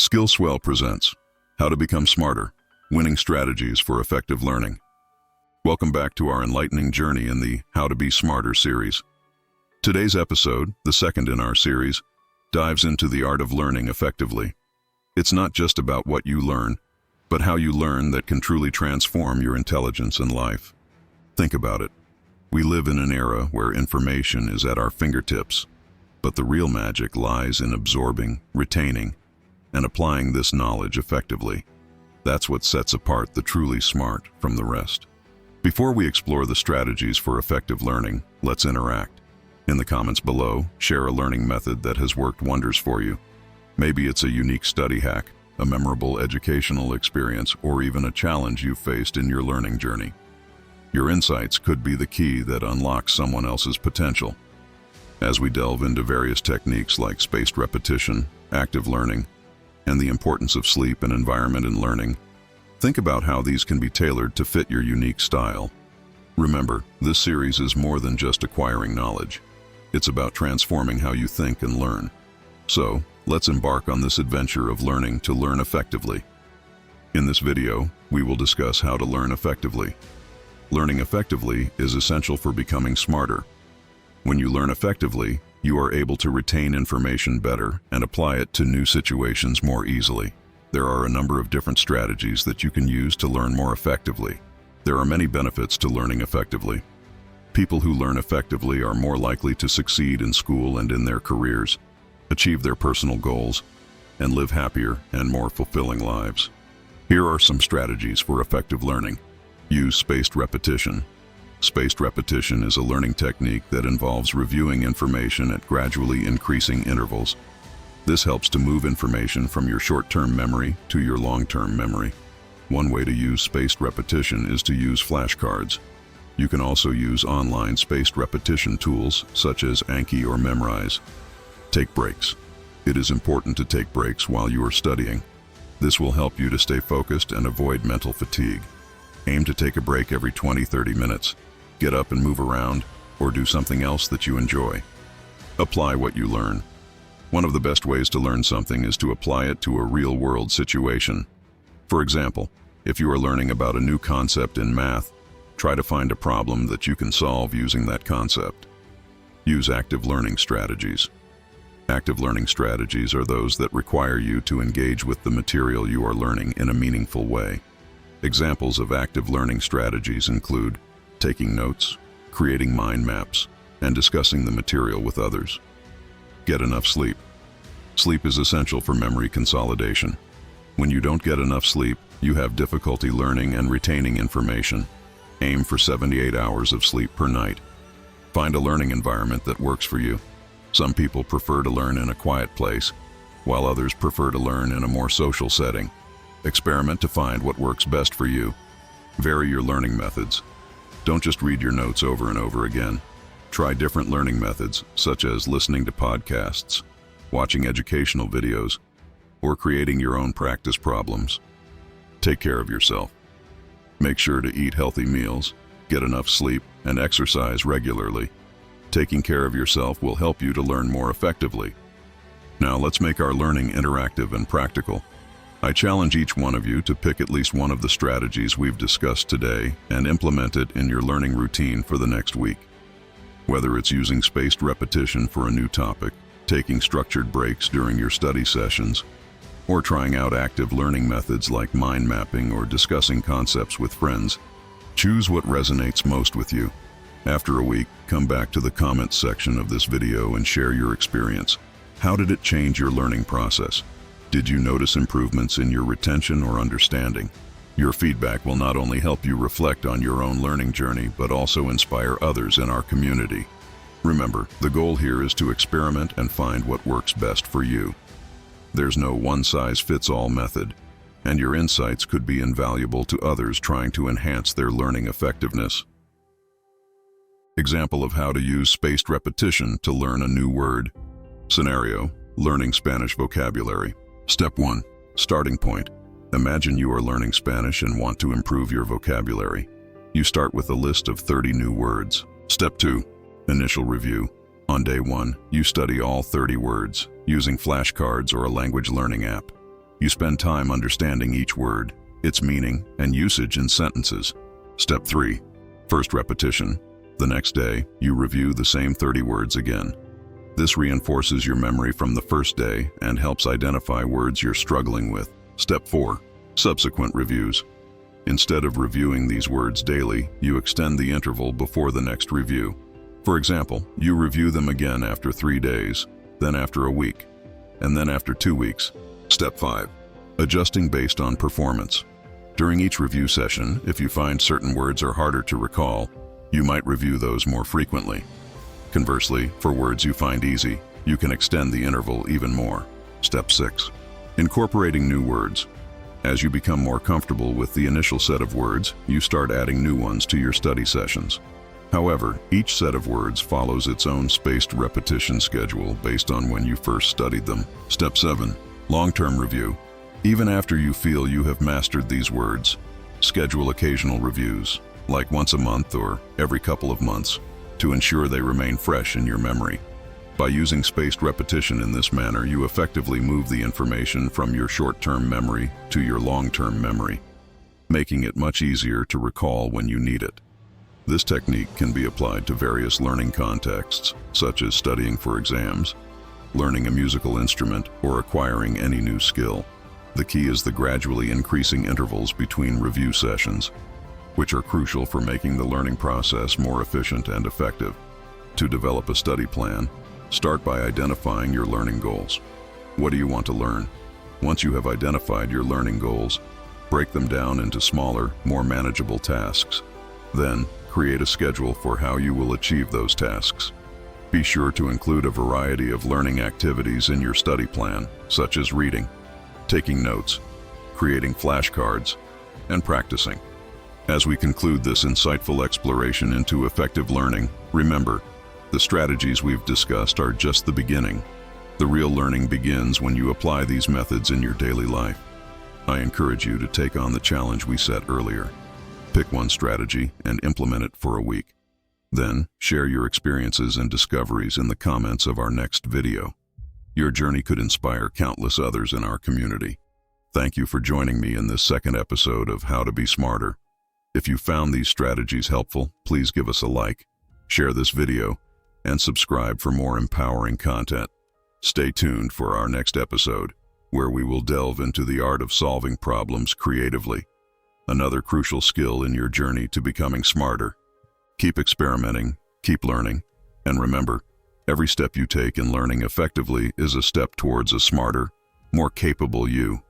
Skillswell presents How to Become Smarter, Winning Strategies for Effective Learning. Welcome back to our enlightening journey in the How to Be Smarter series. Today's episode, the second in our series, dives into the art of learning effectively. It's not just about what you learn, but how you learn that can truly transform your intelligence and life. Think about it. We live in an era where information is at our fingertips, but the real magic lies in absorbing, retaining, and applying this knowledge effectively. That's what sets apart the truly smart from the rest. Before we explore the strategies for effective learning, let's interact. In the comments below, share a learning method that has worked wonders for you. Maybe it's a unique study hack, a memorable educational experience, or even a challenge you faced in your learning journey. Your insights could be the key that unlocks someone else's potential. As we delve into various techniques like spaced repetition, active learning, and the importance of sleep and environment in learning, think about how these can be tailored to fit your unique style. Remember, this series is more than just acquiring knowledge. It's about transforming how you think and learn. So, let's embark on this adventure of learning to learn effectively. In this video, we will discuss how to learn effectively. Learning effectively is essential for becoming smarter. When you learn effectively, you are able to retain information better and apply it to new situations more easily. There are a number of different strategies that you can use to learn more effectively. There are many benefits to learning effectively. People who learn effectively are more likely to succeed in school and in their careers, achieve their personal goals, and live happier and more fulfilling lives. Here are some strategies for effective learning. Use spaced repetition. Spaced repetition is a learning technique that involves reviewing information at gradually increasing intervals. This helps to move information from your short-term memory to your long-term memory. One way to use spaced repetition is to use flashcards. You can also use online spaced repetition tools such as Anki or Memrise. Take breaks. It is important to take breaks while you are studying. This will help you to stay focused and avoid mental fatigue. Aim to take a break every 20-30 minutes. Get up and move around, or do something else that you enjoy. Apply what you learn. One of the best ways to learn something is to apply it to a real-world situation. For example, if you are learning about a new concept in math, try to find a problem that you can solve using that concept. Use active learning strategies. Active learning strategies are those that require you to engage with the material you are learning in a meaningful way. Examples of active learning strategies include taking notes, creating mind maps, and discussing the material with others. Get enough sleep. Sleep is essential for memory consolidation. When you don't get enough sleep, you have difficulty learning and retaining information. Aim for 78 hours of sleep per night. Find a learning environment that works for you. Some people prefer to learn in a quiet place, while others prefer to learn in a more social setting. Experiment to find what works best for you. Vary your learning methods. Don't just read your notes over and over again. Try different learning methods, such as listening to podcasts, watching educational videos, or creating your own practice problems. Take care of yourself. Make sure to eat healthy meals, get enough sleep, and exercise regularly. Taking care of yourself will help you to learn more effectively. Now let's make our learning interactive and practical. I challenge each one of you to pick at least one of the strategies we've discussed today and implement it in your learning routine for the next week. Whether it's using spaced repetition for a new topic, taking structured breaks during your study sessions, or trying out active learning methods like mind mapping or discussing concepts with friends, choose what resonates most with you. After a week, come back to the comments section of this video and share your experience. How did it change your learning process? Did you notice improvements in your retention or understanding? Your feedback will not only help you reflect on your own learning journey, but also inspire others in our community. Remember, the goal here is to experiment and find what works best for you. There's no one-size-fits-all method, and your insights could be invaluable to others trying to enhance their learning effectiveness. Example of how to use spaced repetition to learn a new word. Scenario: learning Spanish vocabulary. Step 1. Starting point. Imagine you are learning Spanish and want to improve your vocabulary. You start with a list of 30 new words. Step 2. Initial review. On day 1, you study all 30 words, using flashcards or a language learning app. You spend time understanding each word, its meaning, and usage in sentences. Step 3. First repetition. The next day, you review the same 30 words again. This reinforces your memory from the first day and helps identify words you're struggling with. Step 4. Subsequent reviews. Instead of reviewing these words daily, you extend the interval before the next review. For example, you review them again after 3 days, then after a week, and then after 2 weeks. Step 5. Adjusting based on performance. During each review session, if you find certain words are harder to recall, you might review those more frequently. Conversely, for words you find easy, you can extend the interval even more. Step 6. Incorporating new words. As you become more comfortable with the initial set of words, you start adding new ones to your study sessions. However, each set of words follows its own spaced repetition schedule based on when you first studied them. Step 7. Long-term review. Even after you feel you have mastered these words, schedule occasional reviews, like once a month or every couple of months, to ensure they remain fresh in your memory. By using spaced repetition in this manner, you effectively move the information from your short-term memory to your long-term memory, making it much easier to recall when you need it. This technique can be applied to various learning contexts, such as studying for exams, learning a musical instrument, or acquiring any new skill. The key is the gradually increasing intervals between review sessions, which are crucial for making the learning process more efficient and effective. To develop a study plan, start by identifying your learning goals. What do you want to learn? Once you have identified your learning goals, break them down into smaller, more manageable tasks. Then, create a schedule for how you will achieve those tasks. Be sure to include a variety of learning activities in your study plan, such as reading, taking notes, creating flashcards, and practicing. As we conclude this insightful exploration into effective learning, remember, the strategies we've discussed are just the beginning. The real learning begins when you apply these methods in your daily life. I encourage you to take on the challenge we set earlier. Pick one strategy and implement it for a week. Then, share your experiences and discoveries in the comments of our next video. Your journey could inspire countless others in our community. Thank you for joining me in this second episode of How to Be Smarter. If you found these strategies helpful, please give us a like, share this video, and subscribe for more empowering content. Stay tuned for our next episode, where we will delve into the art of solving problems creatively, another crucial skill in your journey to becoming smarter. Keep experimenting, keep learning, and remember, every step you take in learning effectively is a step towards a smarter, more capable you.